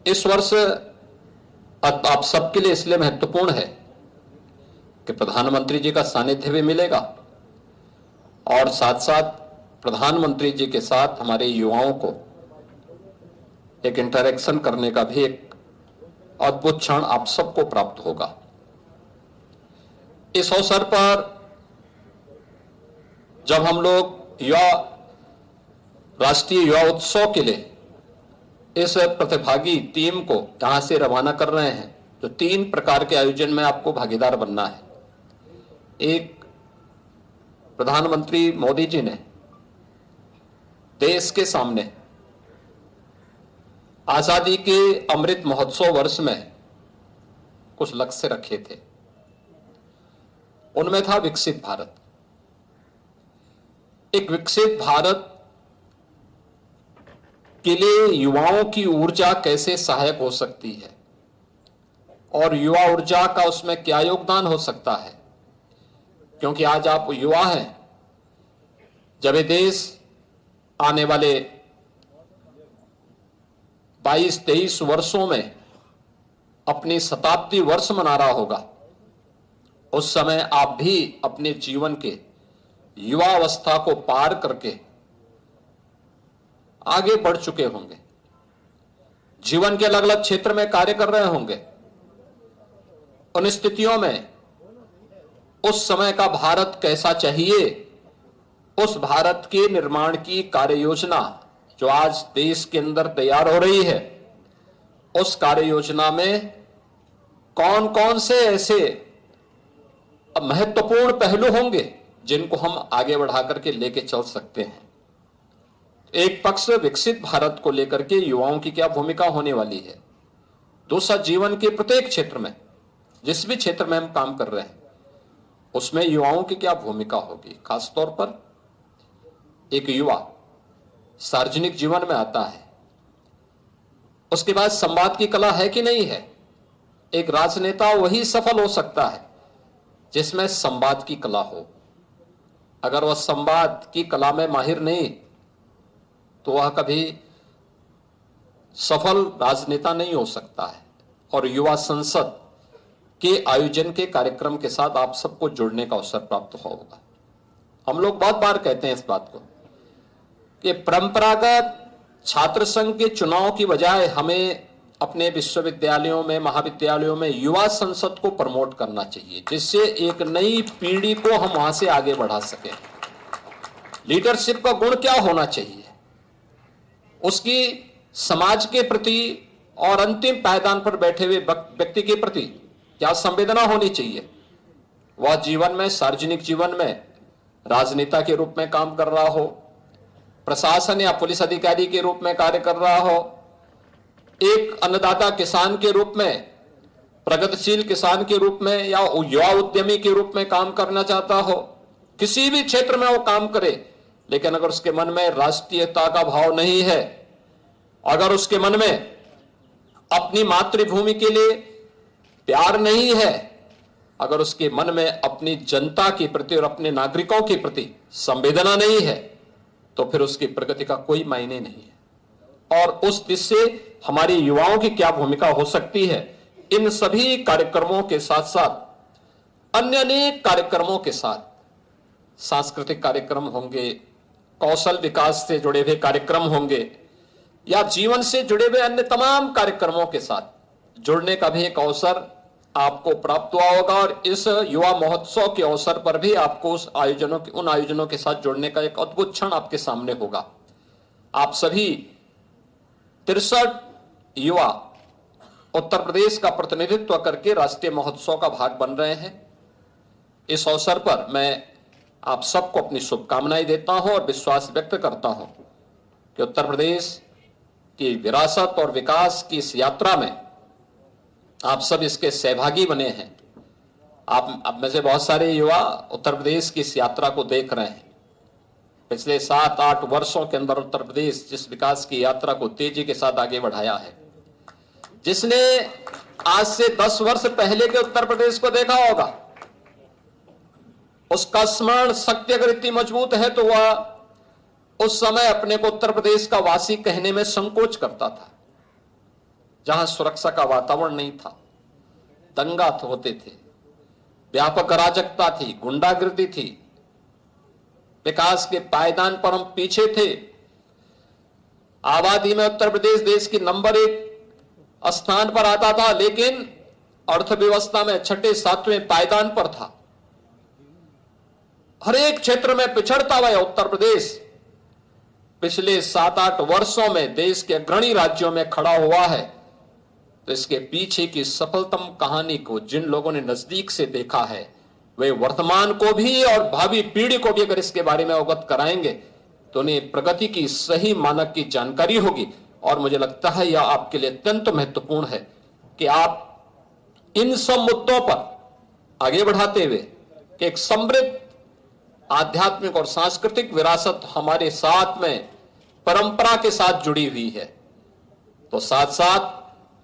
इस वर्ष आप सबके लिए इसलिए महत्वपूर्ण है कि प्रधानमंत्री जी का सानिध्य भी मिलेगा और साथ साथ प्रधानमंत्री जी के साथ हमारे युवाओं को एक इंटरेक्शन करने का भी एक अद्भुत क्षण आप सबको प्राप्त होगा। इस अवसर पर जब हम लोग राष्ट्रीय युवा उत्सव के लिए इस प्रतिभागी टीम को यहां से रवाना कर रहे हैं, तो 3 प्रकार के आयोजन में आपको भागीदार बनना है। एक, प्रधानमंत्री मोदी जी ने देश के सामने आजादी के अमृत महोत्सव वर्ष में कुछ लक्ष्य रखे थे। उनमें था विकसित भारत। एक विकसित भारत के लिए युवाओं की ऊर्जा कैसे सहायक हो सकती है और युवा ऊर्जा का उसमें क्या योगदान हो सकता है, क्योंकि आज आप युवा हैं। जब ये देश आने वाले 22-23 वर्षों में अपनी शताब्दी वर्ष मना रहा होगा, उस समय आप भी अपने जीवन के युवा अवस्था को पार करके आगे बढ़ चुके होंगे, जीवन के अलग अलग क्षेत्र में कार्य कर रहे होंगे। उन स्थितियों में उस समय का भारत कैसा चाहिए, उस भारत के निर्माण की कार्य योजना जो आज देश के अंदर तैयार हो रही है, उस कार्य योजना में कौन कौन से ऐसे महत्वपूर्ण पहलू होंगे जिनको हम आगे बढ़ा करके लेके चल सकते हैं। एक पक्ष विकसित भारत को लेकर के युवाओं की क्या भूमिका होने वाली है, दूसरा जीवन के प्रत्येक क्षेत्र में, जिस भी क्षेत्र में हम काम कर रहे हैं उसमें युवाओं की क्या भूमिका होगी। खासतौर पर एक युवा सार्वजनिक जीवन में आता है, उसके बाद संवाद की कला है कि नहीं है। एक राजनेता वही सफल हो सकता है जिसमें संवाद की कला हो। अगर वह संवाद की कला में माहिर नहीं तो वह कभी सफल राजनेता नहीं हो सकता है। और युवा संसद के आयोजन के कार्यक्रम के साथ आप सबको जुड़ने का अवसर प्राप्त होगा। हम लोग बहुत बार कहते हैं इस बात को कि परंपरागत छात्र संघ के चुनाव की बजाय हमें अपने विश्वविद्यालयों में, महाविद्यालयों में युवा संसद को प्रमोट करना चाहिए, जिससे एक नई पीढ़ी को हम वहां से आगे बढ़ा सकें। लीडरशिप का गुण क्या होना चाहिए, उसकी समाज के प्रति और अंतिम पायदान पर बैठे हुए व्यक्ति के प्रति क्या संवेदना होनी चाहिए। वह जीवन में, सार्वजनिक जीवन में राजनेता के रूप में काम कर रहा हो, प्रशासन या पुलिस अधिकारी के रूप में कार्य कर रहा हो, एक अन्नदाता किसान के रूप में, प्रगतिशील किसान के रूप में, या युवा उद्यमी के रूप में काम करना चाहता हो। किसी भी क्षेत्र में वो काम करे, लेकिन अगर उसके मन में राष्ट्रीयता का भाव नहीं है, अगर उसके मन में अपनी मातृभूमि के लिए प्यार नहीं है, अगर उसके मन में अपनी जनता के प्रति और अपने नागरिकों के प्रति संवेदना नहीं है, तो फिर उसकी प्रगति का कोई मायने नहीं है। और उस दिशा से हमारी युवाओं की क्या भूमिका हो सकती है, इन सभी कार्यक्रमों के साथ साथ अन्य अनेक कार्यक्रमों के साथ सांस्कृतिक कार्यक्रम होंगे, कौशल विकास से जुड़े हुए कार्यक्रम होंगे, या जीवन से जुड़े हुए अन्य तमाम कार्यक्रमों के साथ जुड़ने का भी एक अवसर आपको प्राप्त हुआ होगा। और इस युवा महोत्सव के अवसर पर भी आपको उन आयोजनों के साथ जुड़ने का एक अद्भुत क्षण आपके सामने होगा। आप सभी 63 युवा उत्तर प्रदेश का प्रतिनिधित्व करके राष्ट्रीय महोत्सव का भाग बन रहे हैं। इस अवसर पर मैं आप सबको अपनी शुभकामनाएं देता हूं और विश्वास व्यक्त करता हूं कि उत्तर प्रदेश की विरासत और विकास की इस यात्रा में आप सब इसके सहभागी बने हैं। आप में से बहुत सारे युवा उत्तर प्रदेश की इस यात्रा को देख रहे हैं। पिछले 7-8 वर्षों के अंदर उत्तर प्रदेश जिस विकास की यात्रा को तेजी के साथ आगे बढ़ाया है, जिसने आज से 10 वर्ष पहले के उत्तर प्रदेश को देखा होगा, उसका स्मरण शक्ति अगर इतनी मजबूत है तो वह उस समय अपने को उत्तर प्रदेश का वासी कहने में संकोच करता था। जहां सुरक्षा का वातावरण नहीं था, दंगा होते थे, व्यापक अराजकता थी, गुंडागर्दी थी, विकास के पायदान पर हम पीछे थे। आबादी में उत्तर प्रदेश देश की नंबर 1 स्थान पर आता था, लेकिन अर्थव्यवस्था में 6-7वें पायदान पर था। हर एक क्षेत्र में पिछड़ता हुआ उत्तर प्रदेश पिछले 7-8 वर्षों में देश के अग्रणी राज्यों में खड़ा हुआ है। तो इसके पीछे की सफलतम कहानी को जिन लोगों ने नजदीक से देखा है, वे वर्तमान को भी और भावी पीढ़ी को भी अगर इसके बारे में अवगत कराएंगे तो उन्हें प्रगति की सही मानक की जानकारी होगी। और मुझे लगता है यह आपके लिए अत्यंत महत्वपूर्ण है कि आप इन सब मुद्दों पर आगे बढ़ाते हुए कि एक समृद्ध आध्यात्मिक और सांस्कृतिक विरासत हमारे साथ में परंपरा के साथ जुड़ी हुई है, तो साथ साथ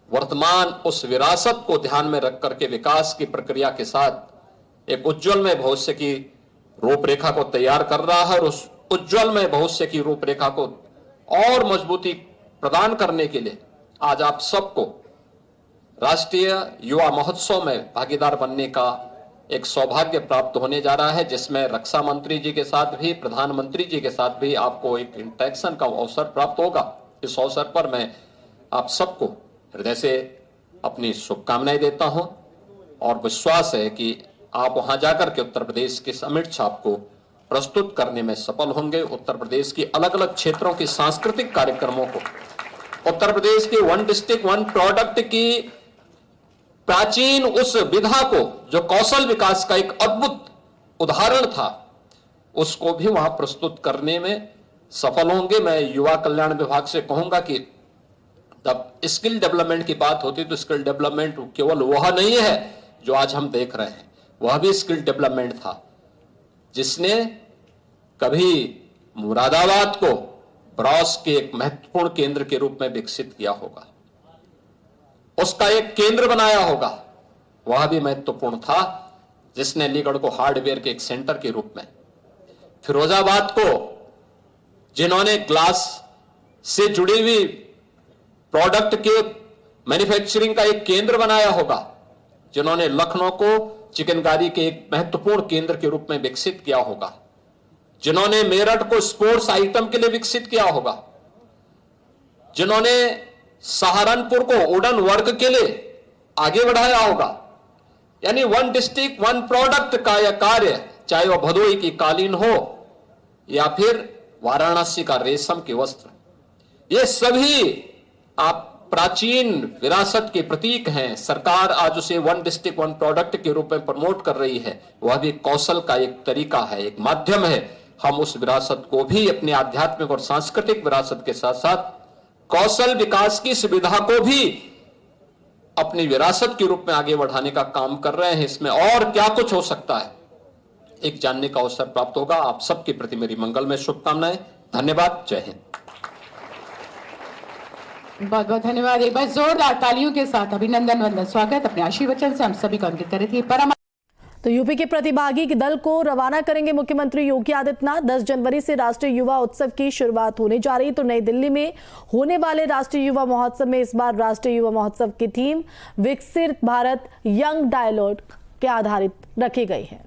वर्तमान उस विरासत को ध्यान में रख करके विकास की प्रक्रिया के साथ एक उज्जवलमय भविष्य की रूपरेखा को तैयार कर रहा है। और उस उज्जवलमय भविष्य की रूपरेखा को और मजबूती प्रदान करने के लिए आज आप सबको राष्ट्रीय युवा महोत्सव में भागीदार बनने का एक सौभाग्य प्राप्त होने जा रहा है, जिसमें रक्षा मंत्री जी के साथ भी, प्रधानमंत्री जी के साथ भी आपको एक इंटरेक्शन का अवसर प्राप्त होगा। इस अवसर पर मैं आप सबको हृदय से अपनी शुभकामनाएं देता हूं और विश्वास है कि आप वहां जाकर के उत्तर प्रदेश की अमिट छाप को प्रस्तुत करने में सफल होंगे। उत्तर प्रदेश की अलग अलग क्षेत्रों की सांस्कृतिक कार्यक्रमों को, उत्तर प्रदेश के 1 डिस्ट्रिक्ट 1 प्रोडक्ट की प्राचीन उस विधा को, जो कौशल विकास का एक अद्भुत उदाहरण था, उसको भी वहां प्रस्तुत करने में सफल होंगे। मैं युवा कल्याण विभाग से कहूंगा कि जब स्किल डेवलपमेंट की बात होती तो स्किल डेवलपमेंट केवल वह नहीं है जो आज हम देख रहे हैं, वह भी स्किल डेवलपमेंट था जिसने कभी मुरादाबाद को ब्रॉस के एक महत्वपूर्ण केंद्र के रूप में विकसित किया होगा, उसका एक केंद्र बनाया होगा। वह भी महत्वपूर्ण था जिसने अलीगढ़ को हार्डवेयर के एक सेंटर के रूप में, फिरोजाबाद को जिन्होंने ग्लास से जुड़ी हुई प्रोडक्ट के मैन्युफैक्चरिंग का एक केंद्र बनाया होगा, जिन्होंने लखनऊ को चिकनकारी के एक महत्वपूर्ण केंद्र के रूप में विकसित किया होगा, जिन्होंने मेरठ को स्पोर्ट्स आइटम के लिए विकसित किया होगा, जिन्होंने सहारनपुर को वुडन वर्क के लिए आगे बढ़ाया होगा। यानी 1 डिस्ट्रिक्ट 1 प्रोडक्ट का यह कार्य, चाहे वह भदोही की कालीन हो या फिर वाराणसी का रेशम के वस्त्र, ये सभी आप प्राचीन विरासत के प्रतीक हैं। सरकार आज उसे 1 डिस्ट्रिक्ट 1 प्रोडक्ट के रूप में प्रमोट कर रही है। वह भी कौशल का एक तरीका है, एक माध्यम है। हम उस विरासत को भी, अपने आध्यात्मिक और सांस्कृतिक विरासत के साथ साथ कौशल विकास की सुविधा को भी अपनी विरासत के रूप में आगे बढ़ाने का काम कर रहे हैं। इसमें और क्या कुछ हो सकता है, एक जानने का अवसर प्राप्त होगा। आप सबके प्रति मेरी मंगलमय शुभकामनाएं। धन्यवाद। जय हिंद। बहुत बहुत धन्यवाद। एक बार जोरदार तालियों के साथ अभिनंदन वंदन स्वागत अपने आशीर्वचन से हम सभी को अंकित करे थे। तो यूपी के प्रतिभागी दल को रवाना करेंगे मुख्यमंत्री योगी आदित्यनाथ। 10 जनवरी से राष्ट्रीय युवा उत्सव की शुरुआत होने जा रही। तो नई दिल्ली में होने वाले राष्ट्रीय युवा महोत्सव में इस बार राष्ट्रीय युवा महोत्सव की थीम विकसित भारत यंग डायलॉग के आधारित रखी गई है।